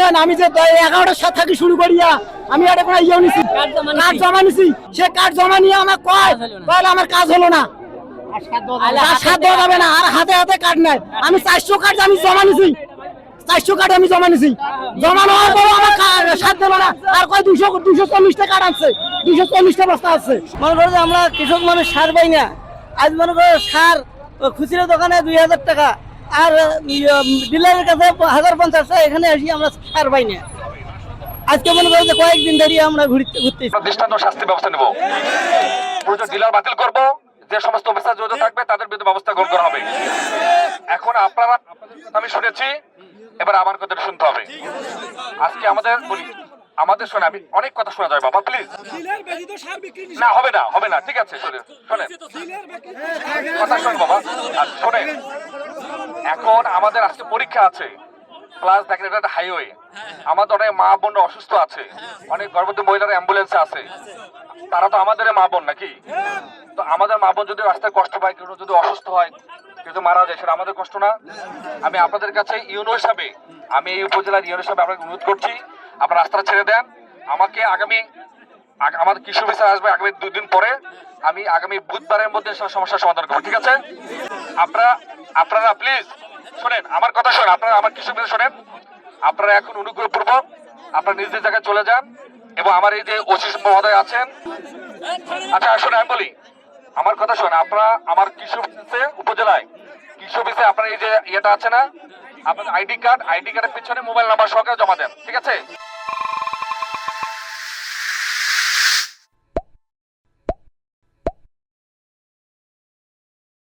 বুঝছেন আমি যে 11টার সাথে থাকি শুরু করিয়া আমি এটা কোনো ইয়ে নিছি কার্ড জমা নিছি সে কার্ড জমা নিয়ে আমার কয় তাহলে আমার কাজ হলো না আর সাত দেওয়া যাবে না আর হাতে হাতে কার্ড নাই আমি 400 কার্ড আমি জমা নিছি 400 কার্ড আমি জমা নিছি জমা নেওয়ার পর আমার সাত দিল না আর কয় 240টা কার্ড আছে 240টা বস্তা আছে মনে করো যে আমরা কৃষক মানুষ সার পাই না আজ মনে করো সার খুচরা দোকানে 2000 টাকা আর ডিলারের কাছে 1050 টাকা এখানে আসি আমরা সার পাই না আজকে মনে করো যে কয়েকদিন ধরে আমরা ঘুরতেছি দৃষ্টান্ত শাস্তি ব্যবস্থা নেব প্রয়োজন ডিলার বাতিল করব যে সমস্ত অফিসার জড়িত থাকবে তাদের বিরুদ্ধে ব্যবস্থা গ্রহণ করা হবে এখন আপনারা আমি শুনেছি এবার আমার কথা শুনতে হবে আজকে আমাদের শোনে আমি অনেক কথা শোনা যায় বাবা প্লিজ না হবে না ঠিক আছে শোনেন কথা শোন বাবা আর শোনেন এখন আমাদের আজকে পরীক্ষা আছে প্লাস দেখেন এটা একটা হাইওয়ে আমাদের অনেক মা বোন অসুস্থ আছে অনেক গর্ভবতী মহিলারা অ্যাম্বুলেন্সে আছে তারা তো আমাদের মা বোন নাকি তো আমাদের মা বোন যদি রাস্তায় কষ্ট পায় কেউ যদি অসুস্থ হয় কিন্তু মারা যায় সেটা আমাদের কষ্ট না আমি আপনাদের কাছে ইউনো হিসাবে আমি এই উপজেলার ইউনো হিসাবে আপনাকে অনুরোধ করছি আপনারা রাস্তাটা ছেড়ে দেন আমাকে আমাদের কৃষি অফিসার আসবে আগামী 2 দিন পরে আমি আগামী বুধবারের মধ্যে সমস্যার সমাধান করবো ঠিক আছে আপনারা প্লিজ শোনেন আমার কথা শোনেন আপনারা আমার কৃষি অফিসার শোনেন আপনারা এখন অনুগ্রহপূর্বক আপনারা নিজ নিজ জায়গায় চলে যান এবং আমার এই যে ওসি মহোদয় আছেন আচ্ছা শোনেন আমি বলি আমার কথা শোনেন আপনারা আমার কৃষি অফিসে উপজেলায় কৃষি অফিসে আপনার এই যে ইয়েটা আছে না আপনার আইডি কার্ডের পিছনে মোবাইল নাম্বার সহকারে জমা দেন ঠিক আছে